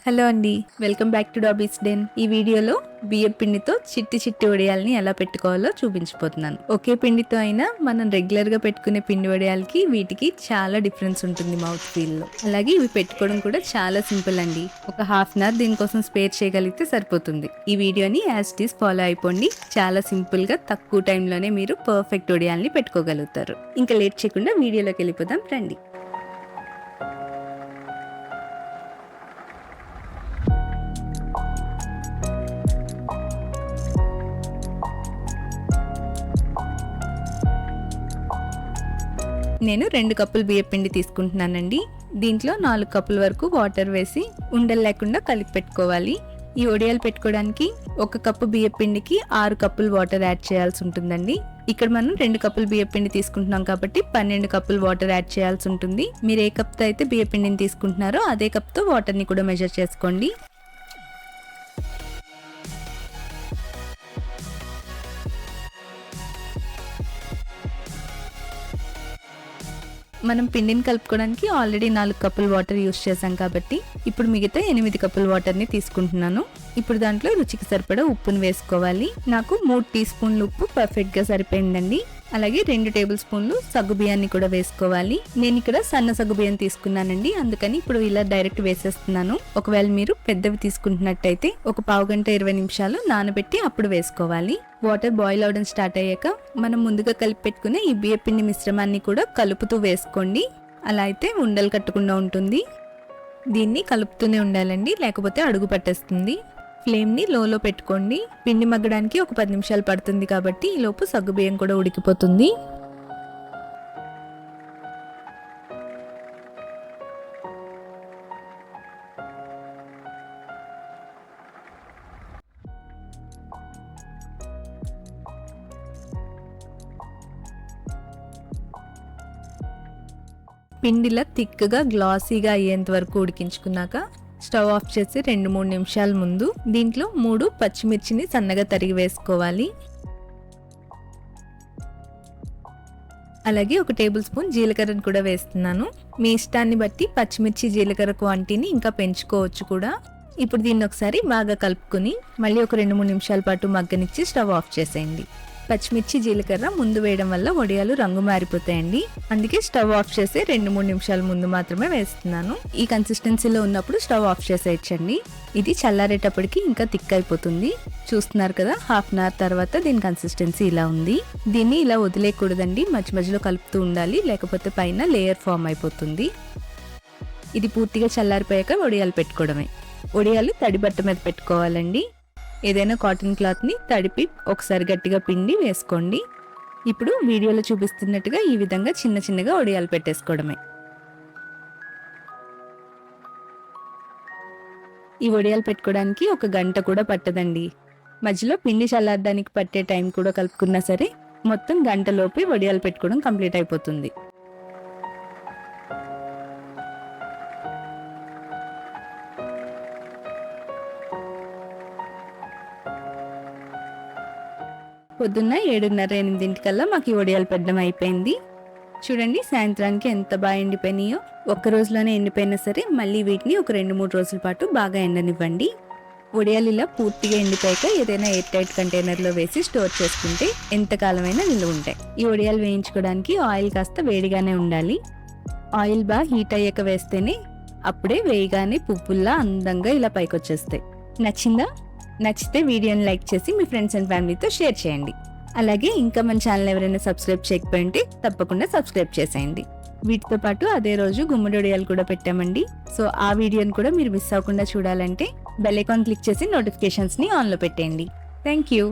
Hello అండి, welcome back to dobbies den. ఈ వీడియోలో బియ్యం పిండితో చిట్టి చిట్టి వడియాల్ని ఎలా పెట్టుకోవాలో చూపించిపోతున్నాను. ఒకే పిండితో అయినా మనం రెగ్యులర్ గా పెట్టుకునే పిండి వడియాలకి వీటికి చాలా డిఫరెన్స్ ఉంటుంది మౌత్ ఫీల్ లో. అలాగే ఇవి పెట్టుకోవడం కూడా చాలా సింపుల్ అండి. ఒక హాఫ్ అన్ అవర్ దీనికోసం స్పేర్ చేయగలిగితే సరిపోతుంది. ఈ వీడియోని యాజ్ ఇట్ ఈస్ ఫాలో అయిపోండి. చాలా సింపుల్ గా తక్కువ టైంలోనే మీరు పర్ఫెక్ట్ వడియాల్ని పెట్టుకోగలుగుతారు. ఇంకా లేట్ చేయకుండా వీడియోలోకి వెళ్ళిపోదాం రండి. నేను 2 కప్పులు బియ్యం పిండి తీసుకుంటున్నానండి. దీంట్లో 4 కప్పుల వరకు వాటర్ వేసి ఉండలు లేకుండా కలిపి పెట్టుకోవాలి. ఈ వడియాలు పెట్టుకోవడానికి 1 కప్పు బియ్యం పిండికి 6 కప్పులు వాటర్ యాడ్ చేయాల్సి ఉంటుందండి. ఇక్కడ మనం 2 కప్పులు బియ్యం పిండి తీసుకుంటున్నాం కాబట్టి 12 కప్పులు వాటర్ యాడ్ చేయాల్సి ఉంటుంది. మీరు ఏ కప్తో అయితే బియ్యం పిండిని తీసుకుంటున్నారో అదే కప్తో వాటర్ని కూడా మెజర్ చేసుకోండి. మనం పిండిని కలుపుకోవడానికి ఆల్రెడీ 4 కప్పులు వాటర్ యూస్ చేసాం కాబట్టి ఇప్పుడు మిగతా 8 కప్పుల వాటర్ని తీసుకుంటున్నాను. ఇప్పుడు దాంట్లో రుచికి సరిపడా ఉప్పును వేసుకోవాలి. నాకు 3 టీ స్పూన్లు ఉప్పు పర్ఫెక్ట్గా సరిపోయిందండి. అలాగే 2 టేబుల్ స్పూన్లు సగ్గు బియ్యాన్ని కూడా వేసుకోవాలి. నేను ఇక్కడ సన్న సగ్గు బియ్యం తీసుకున్నానండి, అందుకని ఇప్పుడు ఇలా డైరెక్ట్ వేసేస్తున్నాను. ఒకవేళ మీరు పెద్దవి తీసుకుంటున్నట్టయితే ఒక పావు గంట 20 నిమిషాలు నానబెట్టి అప్పుడు వేసుకోవాలి. వాటర్ బాయిల్ అవడం స్టార్ట్ అయ్యాక మనం ముందుగా కలిపి పెట్టుకునే ఈ బియ్య పిండి మిశ్రమాన్ని కూడా కలుపుతూ వేసుకోండి. అలా అయితే ఉండలు కట్టకుండా ఉంటుంది. దీన్ని కలుపుతూనే ఉండాలండి, లేకపోతే అడుగు పట్టేస్తుంది. ఫ్లేమ్ని లోలో పెట్టుకోండి. పిండి మగ్గడానికి ఒక 10 నిమిషాలు పడుతుంది కాబట్టి ఈ లోపు సగ్గుబియ్యం కూడా ఉడికిపోతుంది. పిండిలా థిక్గా గ్లాసీగా అయ్యేంత వరకు ఉడికించుకున్నాక స్టవ్ ఆఫ్ చేసి 2-3 నిమిషాల ముందు దీంట్లో 3 పచ్చిమిర్చిని సన్నగా తరిగి వేసుకోవాలి. అలాగే 1 టేబుల్ స్పూన్ జీలకర్రను కూడా వేస్తున్నాను. మీ ఇష్టాన్ని బట్టి పచ్చిమిర్చి జీలకర్ర క్వాంటిటీని ఇంకా పెంచుకోవచ్చు కూడా. ఇప్పుడు దీన్ని ఒకసారి బాగా కలుపుకొని మళ్ళీ ఒక 2-3 నిమిషాల పాటు మగ్గనిచ్చి స్టవ్ ఆఫ్ చేసేయండి. పచ్చిమిర్చి జీలకర్ర ముందు వేయడం వల్ల వడియాలు రంగు మారిపోతాయండి, అందుకే స్టవ్ ఆఫ్ చేసి 2-3 నిమిషాల ముందు మాత్రమే వేస్తున్నాను. ఈ కన్సిస్టెన్సీలో ఉన్నప్పుడు స్టవ్ ఆఫ్ చేసేయచ్చండి. ఇది చల్లారేటప్పటికి ఇంకా థిక్ అయిపోతుంది. చూస్తున్నారు కదా, హాఫ్ అన్ అవర్ తర్వాత దీని కన్సిస్టెన్సీ ఇలా ఉంది. దీన్ని ఇలా వదిలేయకూడదండి, మధ్య మధ్యలో కలుపుతూ ఉండాలి, లేకపోతే పైన లేయర్ ఫామ్ అయిపోతుంది. ఇది పూర్తిగా చల్లారిపోయాక వడియాలు పెట్టుకోవడమే. వడియాలు తడి బట్ట మీద పెట్టుకోవాలండి. ఏదైనా కాటన్ క్లాత్ని తడిపి ఒకసారి గట్టిగా పిండి వేసుకోండి. ఇప్పుడు వీడియోలో చూపిస్తున్నట్టుగా ఈ విధంగా చిన్న చిన్నగా వడియాలు పెట్టేసుకోవడమే. ఈ వడియాలు పెట్టుకోవడానికి 1 గంట కూడా పట్టదండి. మధ్యలో పిండి చల్లారడానికి పట్టే టైం కూడా కలుపుకున్నా సరే మొత్తం గంటలోపే వడియాలు పెట్టుకోవడం కంప్లీట్ అయిపోతుంది. పొద్దున్న 7:30-8 మాకు ఈ వడియాలు పెట్టడం అయిపోయింది. చూడండి, సాయంత్రానికి ఎంత బాగా ఎండిపోయినాయో. ఒక్క రోజులోనే ఎండిపోయినా సరే మళ్ళీ వీటిని ఒక 2-3 రోజుల పాటు బాగా ఎండనివ్వండి. వడియాలు ఇలా పూర్తిగా ఎండిపోయాక ఏదైనా ఎయిర్ టైట్ కంటైనర్లో వేసి స్టోర్ చేసుకుంటే ఎంతకాలమైనా నిల్వ ఉంటాయి. ఈ వడియాలు వేయించుకోవడానికి ఆయిల్ కాస్త వేడిగానే ఉండాలి. ఆయిల్ బాగా హీట్ అయ్యాక వేస్తేనే అప్పుడే వేయగానే పువ్వుల్లా అందంగా ఇలా పైకి వచ్చేస్తాయి. నచ్చిందా? నచ్చితే వీడియోని లైక్ చేసి మీ ఫ్రెండ్స్ అండ్ ఫ్యామిలీతో షేర్ చేయండి. అలాగే ఇంకా మన ఛానల్ ఎవరైనా సబ్స్క్రైబ్ చేయకపోయింటే తప్పకుండా సబ్స్క్రైబ్ చేసేయండి. వీటితో పాటు అదే రోజు గుమ్మడి వడియాలు కూడా పెట్టామండి. సో ఆ వీడియోని కూడా మీరు మిస్ అవ్వకుండా చూడాలంటే బెల్ ఐకాన్ క్లిక్ చేసి నోటిఫికేషన్స్ని ఆన్లో పెట్టేయండి. Thank you.